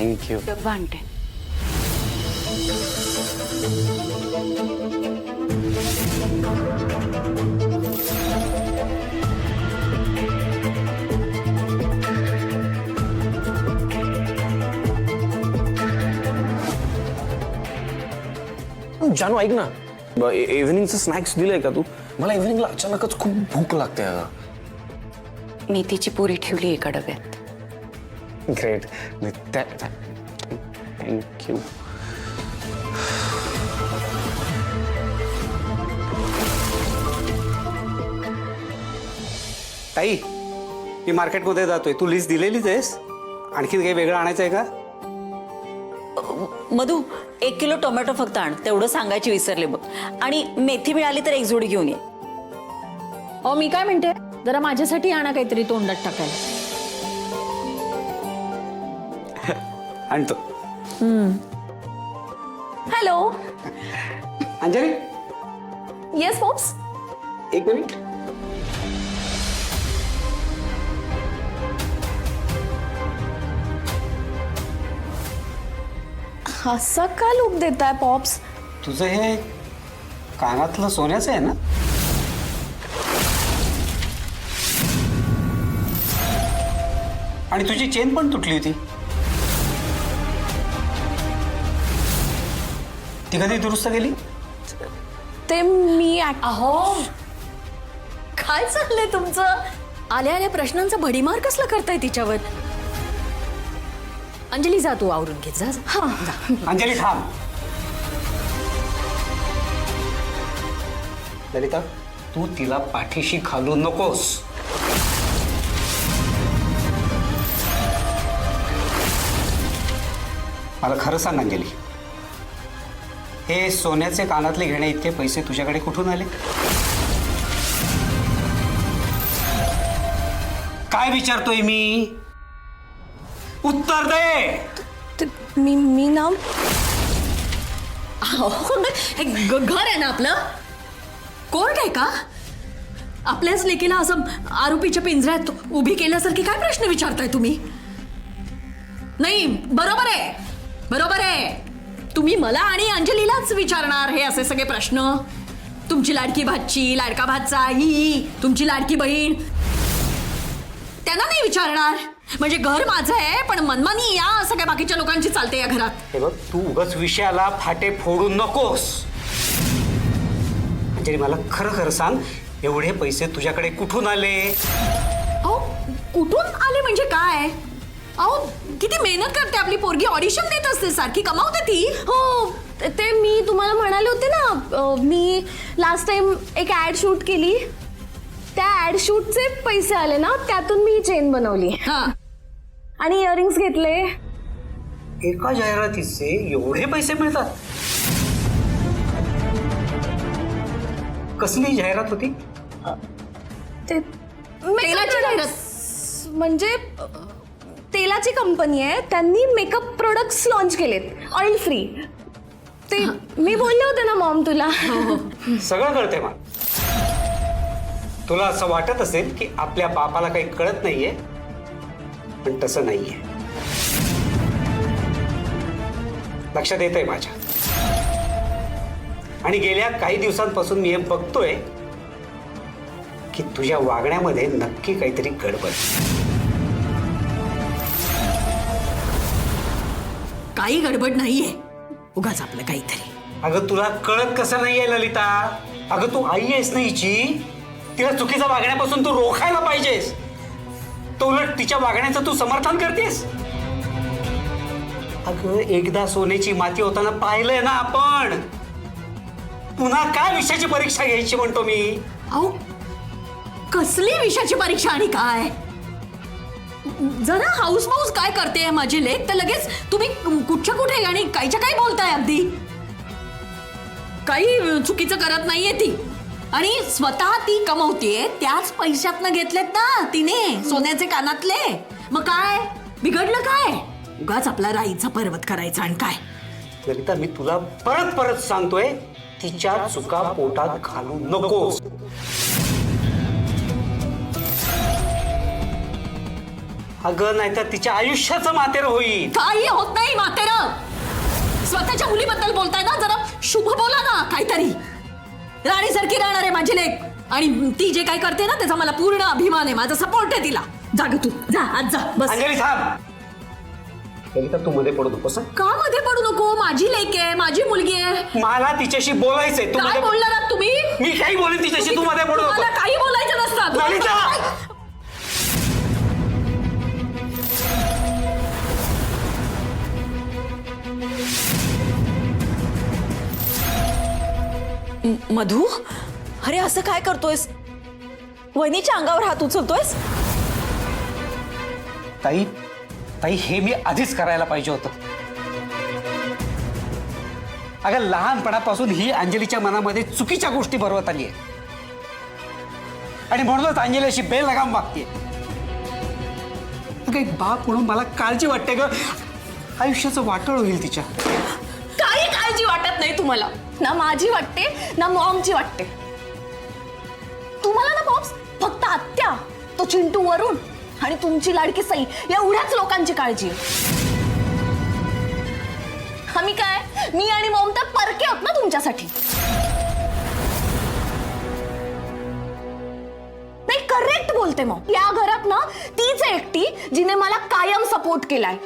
Thank you. डब्बा आणते. जानू ऐक ना, इव्हनिंगचं स्नॅक्स दिलंय का तू? मला इव्हनिंगला अचानकच खूप भूक लागते. मेथीची पुरी ठेवली एका डब्यात. ग्रेट. थँक्यू. ताई, मी मार्केटमध्ये जातोय. तू लिस्ट दिलेलीच आहेस? आणखी काही वेगळं आणायचं आहे का? मधू 1 किलो टोमॅटो फक्त आण, तेवढं सांगायची विसरले बघ. आणि मेथी मिळाली तर 1 जोडी घेऊन ये. मी काय म्हणते, जरा माझ्यासाठी आणा काहीतरी तोंडात टाकायला. आणतो. हॅलो. Anjali, yes pops. एक मिनिट. असा का लूक देताय पॉप्स? तुझं हे कानातलं सोन्याचं आहे ना? आणि तुझी चेन पण तुटली होती. ती कधी दुरुस्त केली? ते मी अहो काय चाललंय तुमचं? आल्या आल्या प्रश्नांचा भडीमार कसला करताय तिच्यावर? अंजली जा तू आवरून घे. जा जा. अंजली थांब. ललिता, तू तिला पाठीशी घालू नकोस. मला खरं सांग अंजली, हे सोन्याचे कानातले घेणे इतके पैसे तुझ्याकडे कुठून आले? काय विचारतोय मी? उत्तर दे. मी ना हे घर आहे ना आपलं? कोर्ट आहे का? आपल्याच लेकीला असं आरोपीच्या पिंजऱ्यात उभी केल्यासारखी काय प्रश्न विचारताय तुम्ही? नाही, बरोबर आहे, बरोबर आहे. तुम्ही मला आणि अंजलीलाच विचारणार हे असे सगळे प्रश्न? तुमची लाडकी भाची, लाडका भाचा, ही तुमची लाडकी बहीण, त्यांना नाही विचारणार? म्हणजे घर माझं आहे पण मनमानी या सगळ्या बाकीच्या लोकांची चालते या घरात. हे बघ, तू उगाच विषयाला फाटे फोडू नकोस. अंजली, मला खरं खरं सांग, एवढे पैसे तुझ्याकडे कुठून आले? अहो कुठून आले म्हणजे काय? अहो किती मेहनत करते आपली पोरगी, ऑडिशन देत असते सारखी, कमावते ती. हो, ते मी तुम्हाला म्हणाले होते ना, मी लास्ट टाइम एक ऍड शूट केली. त्या ऍड शूटचे पैसे आले ना, त्यातून मी चेन बनवली. हा, आणि इयरिंग्स घेतले. एका जाहिरातीचे एवढे पैसे मिळतात? कसली जाहिरात होती? ते तेलाची जाहिरात. म्हणजे तेलाची कंपनी आहे, त्यांनी मेकअप प्रोडक्ट्स लॉन्च केलेत ऑइल फ्री. ते मी बोलले होते ना मॉम तुला. सगळं कळते मग. तुला असं वाटत असेल की आपल्या बापाला काही कळत नाहीये, पण तसं नाहीये. लक्षात येतंय माझ्या. आणि गेल्या काही दिवसांपासून मी हे बघतोय की तुझ्या वागण्यामध्ये नक्की काहीतरी गडबड. काही गडबड नाहीये, उगाच आपलं काहीतरी. अगं तुला कळत कसं नाहीये ललिता? अगं तू आई आहेस ना हिची. तिला चुकीचं वागण्यापासून तू रोखायला पाहिजेस. तो उलट तिच्या वागण्याचं तू समर्थन करतेस. अगं एकदा सोन्याची माती होताना पाहिलंय ना आपण. पुन्हा काय विषयाची परीक्षा घ्यायची म्हणतो मी? अहो कसली विषयाची परीक्षा आणि काय? जरा हाऊस माऊस काय करते माझी लेक, तर लगेच तुम्ही कुठच्या कुठे आणि काहीच्या काही बोलताय. अगदी काही चुकीचं करत नाहीये ती. आणि स्वतः ती कमवतीये, त्याच पैशातनं घेतलेत ना तिने सोन्याचे कानातले. मग काय बिघडलं काय? उगाच आपला राईचा पर्वत करायचा. आणि काय ललिता, मी तुला परत परत सांगतोय, तिच्या चुका पोटात घालू नकोस. अगं नाहीतर तिच्या आयुष्याचं मातेर होईल. काही होत नाही मातेरा. स्वतःच्या मुलीबद्दल बोलताय ना, जरा शुभ बोला ना काहीतरी. राणीसारखी राहणार आहे माझी लेक, आणि ती जे काय करते ना त्याचा मला पूर्ण अभिमान आहे. माझा सपोर्ट आहे तिला. जा ग तू, जा आज जा बस. अंजली थांब. ललिता तू मध्ये पडू नकोस हं? का मध्ये पडू नको? माझी लेक आहे, माझी मुलगी आहे. मला तिच्याशी बोलायचंय. तू काय मध्ये- बोलणार आहात तुम्ही? मी काही बोलेन तिच्याशी, तू मध्ये पडू तुम्हाला नको. काही बोलायचं नसतं. ललिता! मधू, अरे असं काय करतोयस? वहिनीच्या अंगावर हात उचलतोयस? ताई ताई हे मी आधीच करायला पाहिजे होतं. अगं लहानपणापासून ही अंजलीच्या मनामध्ये चुकीच्या गोष्टी भरवत आली आहे, आणि म्हणूनच अंजली अशी बेलगाम वागते. अगं एक बाप म्हणून मला काळजी वाटते ग. आयुष्याचं वाटोळ होईल तिच्या. काही काळजी वाटत नाही तुम्हाला. ना माझी वाटते ना मॉमची वाटते. तुम्हाला ना पॉप्स फक्त आत्या, तो चिंटू वरून आणि तुमची लाडकी सई एवढ्याच लोकांची काळजी आहे. आम्ही काय, मी आणि मॉम तर परके आहोत ना तुमच्यासाठी. नाही करेक्ट बोलते मॉम. या घरात ना तीच आहे एकटी जिने मला कायम सपोर्ट केलाय.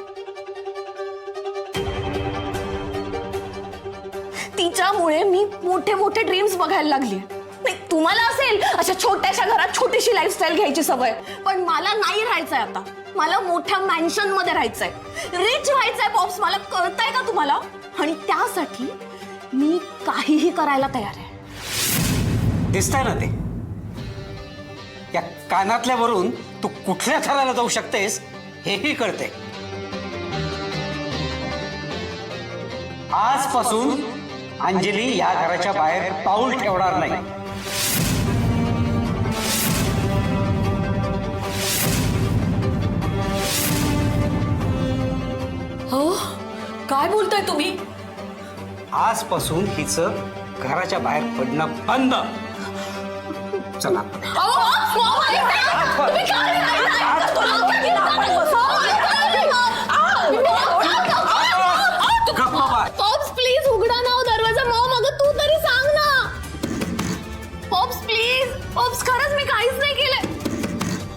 तिच्यामुळे मी मोठे मोठे ड्रीम्स बघायला लागली. नाही तुम्हाला असेल अशा छोट्याशा घरात छोटीशी लाईफस्टाईल घ्यायची सवय, पण मला नाही राहायचंय आता. मला मोठ्या मॅन्शन मध्ये राहायचंय, रिच व्हायचंय पॉप्स. मला कळतंय का तुम्हाला? आणि त्यासाठी मी काहीही करायला तयार आहे. दिसतंय ना ते? या कानातल्यावरून तू कुठल्या थराला जाऊ शकतेस हेही कळते. आजपासून अंजली या घराच्या बाहेर पाऊल ठेवणार नाही. हो, काय बोलताय तुम्ही? आजपासून हिचं घराच्या बाहेर पडणं बंद. चला गप्पा बाय. पॉप्स प्लीज उघडा ना दरवाजा. मॉम अगं तू तरी सांग ना. Pops please. पॉप्स खरंच मी काहीच नाही केलंय.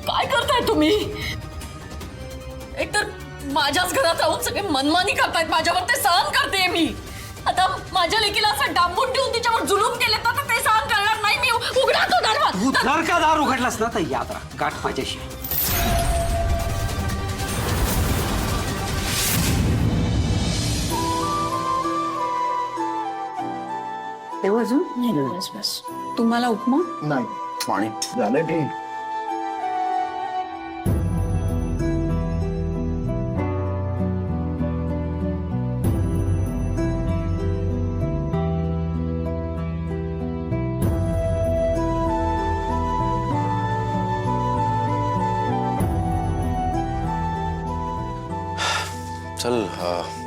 काय करताय तुम्ही? एकतर माझ्याच घरात राहून सगळे मनमानी करतायत माझ्यावर, ते सहन करते मी. आता माझ्या लेकीला असं डांबून ठेवून तिच्यावर जुलूम केले तर ते सहन करणार नाही मी. उघडा तो तू दरवाजा. जर का दार उघडलास ना तर याद राहा, गाठ माझ्याशी. तुम्हाला उपमा? नाही पाणी झालं ठीक. चल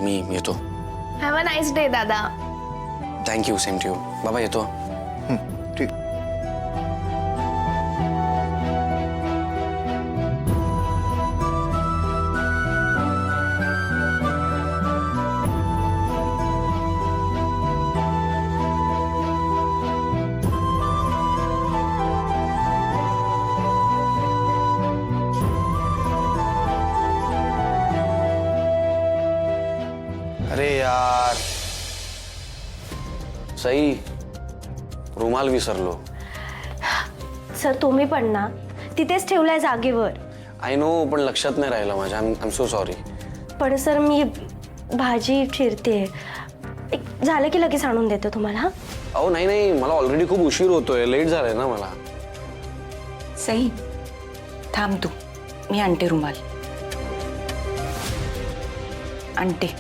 मी येतो. हॅव अ नाईस डे दादा. Thank you, same to you. बाबा येतो. ठीक. अरे यार सई, रुमाल विसरलो. सर तुम्ही पण ना तिथेच ठेवलाय जागेवर. आय नो, पण लक्षात नाही राहिलं माझ्या. I am so sorry. पण सर मी भाजी चिरते, झालं की लगेच आणून देतो तुम्हाला. अहो नाही नाही, मला ऑलरेडी खूप उशीर होतोय, लेट झालाय ना मला. सई थांब तू, मी आणते रुमाल. आणते.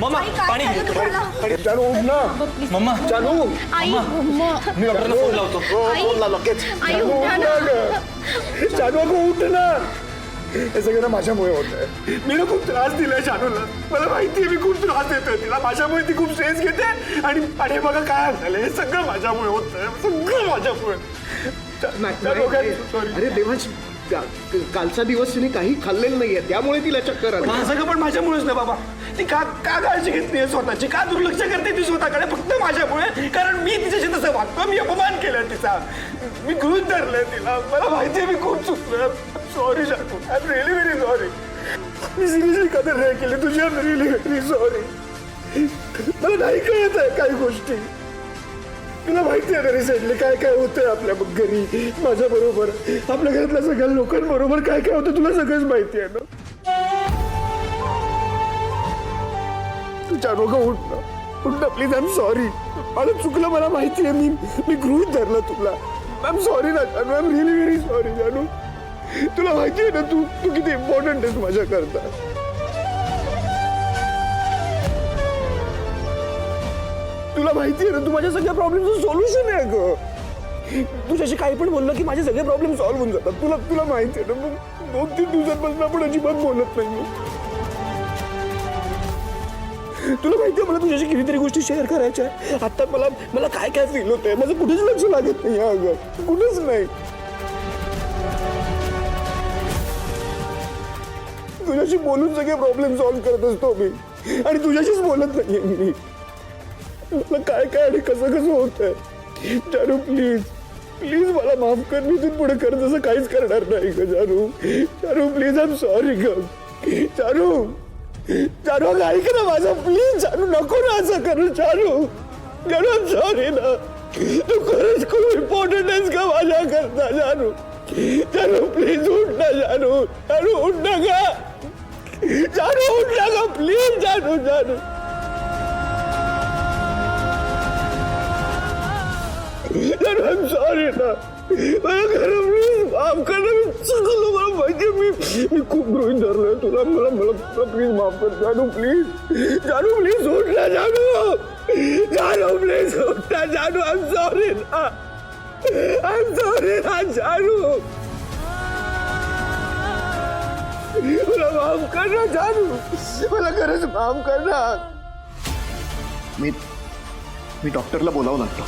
मम्मा पाणी जानू उठ ना. मम्मा जानू आई मी डॉक्टरला फोन लावतो. फोन लाव लगेच. आई, जानू, उठा उठ ना. ना. जानू अगं उठ ना. हे सगळं ना माझ्यामुळे होत आहे. मी ना खूप त्रास दिलाय जानूला. मला माहितीये मी खूप त्रास देतोय तिला. माझ्यामुळे ती खूप स्ट्रेस घेते आणि आणि हे बघा काय झालं. हे सगळं माझ्यामुळे होत आहे. सगळं माझ्यामुळे. जानू, sorry. अरे देवांश कालचा दिवस तिने काही खाल्लेलं नाहीये त्यामुळे तिला चक्कर आली. पण सगळं पण माझ्यामुळेच ना बाबा. ती का का काळजी घेतली स्वतःची, का दुर्लक्ष करते ती स्वतःकडे फक्त माझ्यामुळे. कारण मी तिच्याशी तसं वागतो. मी अपमान केलाय तिचा. मी गृहीत धरलंय तिला. मला माहितीये मी खूप चुकलोय. सॉरी जानू. I am really very sorry. Me seriously कदर नाही केली तुझी. I am really very sorry. मला नाही कळत आहे काही गोष्टी. तुला माहिती आहे ना रिसेंटली काय काय होतंय आपल्या घरी माझ्या बरोबर, आपल्या घरातल्या सगळ्या लोकांबरोबर काय काय होतं तुला सगळंच माहिती आहे ना. तू जानू का उठ ना प्लीज. I am sorry. मला चुकलं. मला माहिती आहे. मी गृहीत धरलं तुला. आय एम सॉरी ना जानू. I am really very sorry जानू. तुला माहिती आहे ना तू किती इम्पॉर्टंट आहेस माझ्याकरता. तुला माहिती आहे ना तू माझ्या सगळ्या प्रॉब्लेमचं सोल्युशन आहे ग. तुझ्याशी काही पण बोललं की माझे सगळे प्रॉब्लेम सॉल्व्ह होऊन जातात. तुला माहिती आहे ना. मग 2-3 दिवसांपासून आपण अजिबात बोलत नाही. तुला माहिती आहे मला तुझ्याशी कितीतरी गोष्टी शेअर करायच्या आहे. आता मला काय काय फील होतंय. माझं कुठेच लक्ष लागत नाही अगं. कुठेच नाही. तुझ्याशी बोलून सगळे प्रॉब्लेम सॉल्व्ह करत असतो मी आणि तुझ्याशीच बोलत नाहीये मी. मला काय काय आणि कसं कसं होतंय. जानू प्लीज मला माफ कर. मी इथून पुढे करत असं काहीच करणार नाही ग जानू. प्लीज. आय एम सॉरी ग जानू. अगं ऐक ना माझं प्लीज. जानू नको ना असं करू. जानू आय एम सॉरी ना. तू खरंच खूप इम्पॉर्टंट आहेस का माझ्या करता जानू. प्लीज उठ ना जानू. उठ ना ग. उठ ना ग प्लीज. जानू I'm sorry ना. मला खरं प्लीज माफ कर ना. मी चुकलो. मला माहिती मी खूप गृहीत धरलोय तुला. मला प्लीज माफ कर जानू. प्लीज उठ ना जानू. प्लीज उठ ना जानू. आय एम सॉरी ना जानू. मला माफ कर ना जानू. मला खरंच माफ कर ना. मी डॉक्टरला बोलावं लागतो.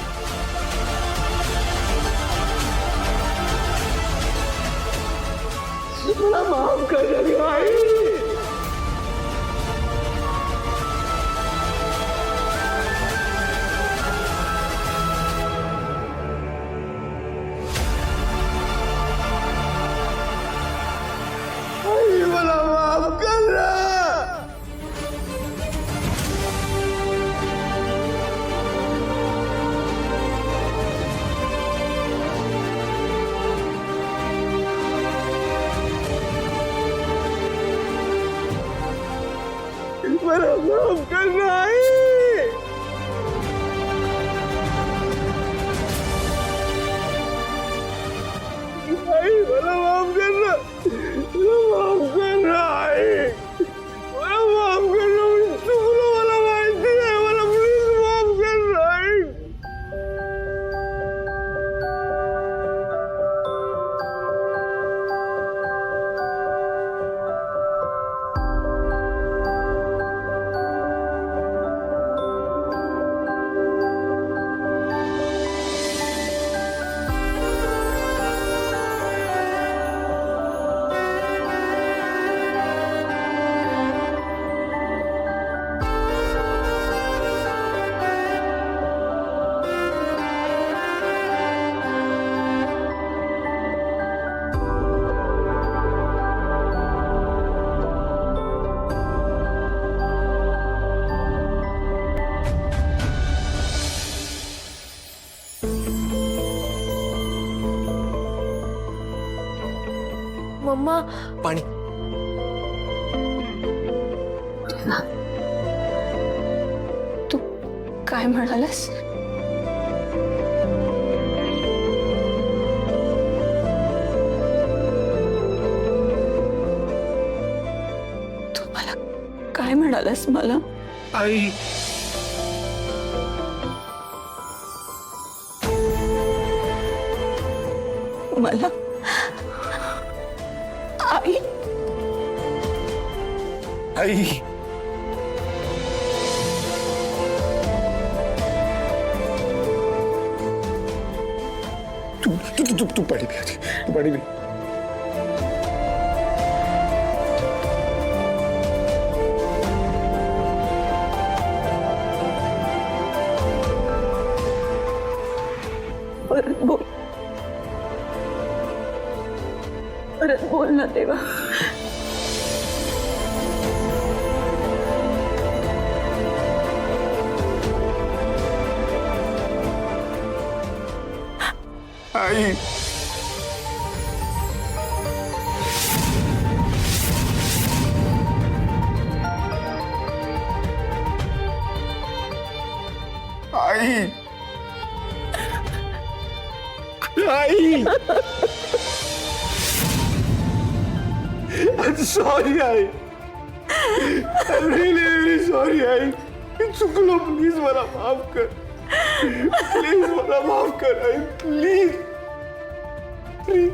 मला माफ कर ना आई. मला माफ कर ना. मला माफ कर ना आई. मला माफ कर ना. माफ कर ना आई. मला माफ कर ना. मी चुकलो. मला माहिती आहे. मला प्लीज माफ कर ना आई. मम्मा पाणी. तू काय म्हणालास. तू मला काय म्हणालास. मला आई मला आई आई तू पाणी पी आधी. तू पाणी पी. परत बोल, परत बोल ना देवा. आई आई आई I'm sorry I I'm really really sorry आई मी चुकलो प्लीज मला माफ कर प्लीज मला माफ कर आई प्लीज प्लीज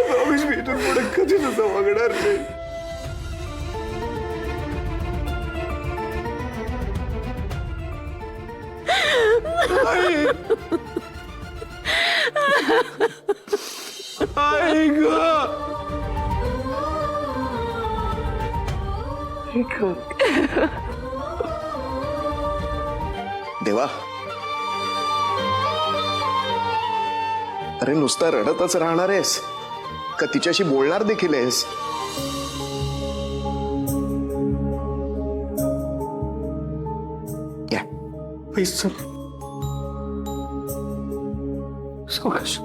प्रॉमिस मी इथून पुढे कधीच असं वागणार नाही. आई आई ग देवा अरे नुसता रडतच राहणार आहेस का तिच्याशी बोलणार देखील आहेस? या पैसा सावकाश.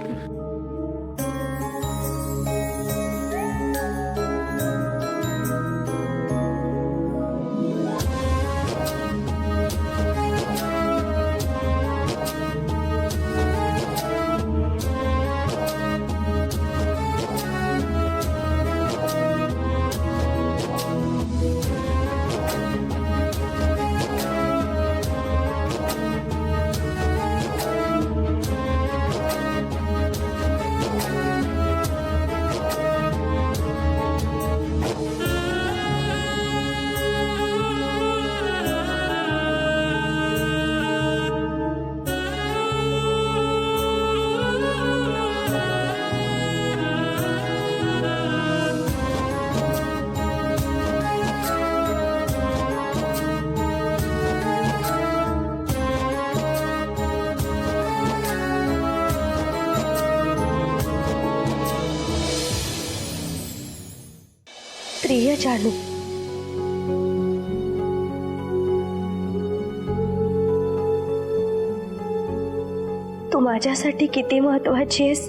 प्रिय जानू, तू माझ्यासाठी किती महत्वाची आहेस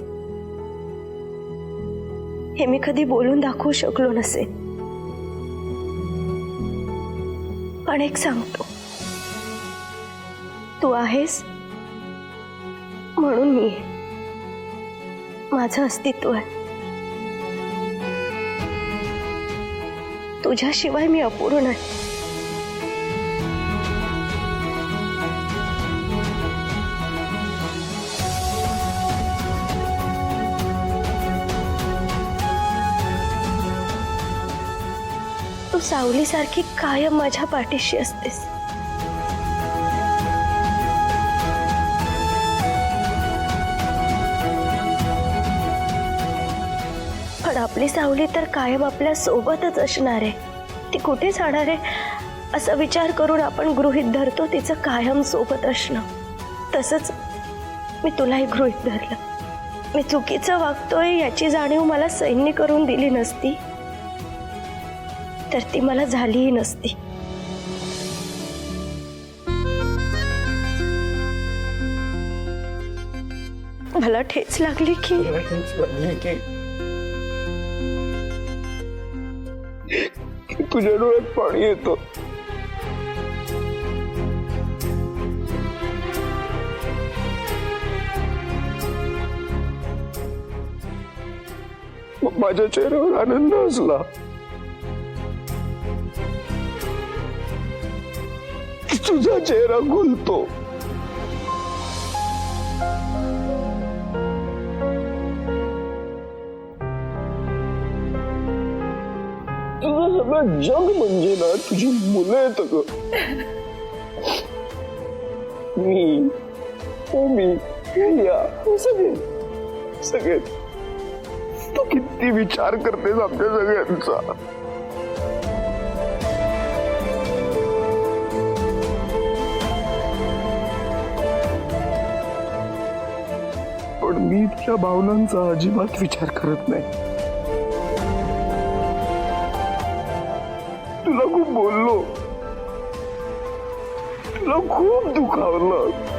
हे मी कधी बोलून दाखवू शकलो नसेल. पण एक सांगतो, तू आहेस म्हणून मी आहे. माझं अस्तित्व आहे. तुझ्याशिवाय मी अपूर्ण आहे. तू सावलीसारखी कायम माझ्या पाठीशी असतेस. पण आपली सावली तर कायम आपल्या सोबतच असणार आहे. ती कुठे जाणार आहे असा विचार करून आपण गृहीत धरतो तिचं कायम सोबत असणं. तसंच मी तुलाही गृहीत धरलं. मी चुकीचं वागतोय याची जाणीव मला सैन्य करून दिली नसती तर ती मला झालीही नसती. मला ठेच लागली की तुझ्या डोळ्यात पाणी येतं. माझ्या चेहऱ्यावर आनंद असला तुझा चेहरा खुलतो. तुझं सगळं जग म्हणजे ना तुझी मुलं आहेत ग. मी सगळे सगळे तू किती विचार करतेस आमच्या सगळ्यांचा. पण मी तुझ्या भावनांचा अजिबात विचार करत नाही. तुला खूप बोललो, तुला खूप दुखावलं.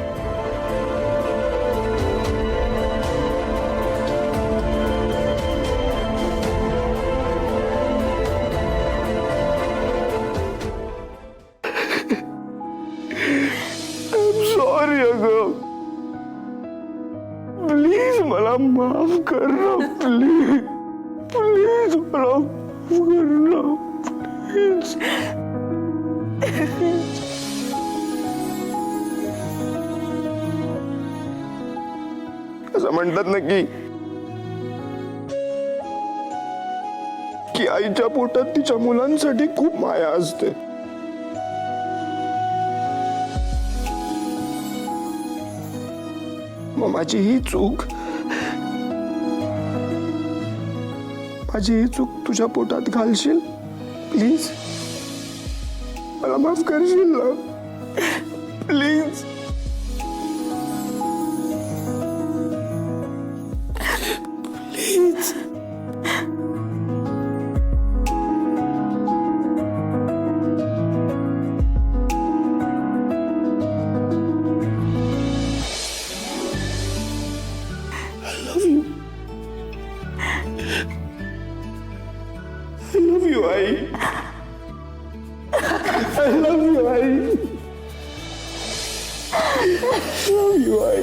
सॉरी अगं, प्लीज मला माफ कर ना. प्लीज प्लीज मला माफ कर ना. प्लीज. असं म्हणतात ना की आईच्या पोटात तिच्या मुलांसाठी खूप माया असते. मग माझी ही चूक तुझ्या पोटात घालशील. प्लीज मला माफ करशील ना. Please. Please. I love you, I. I love you, I. I love you, I.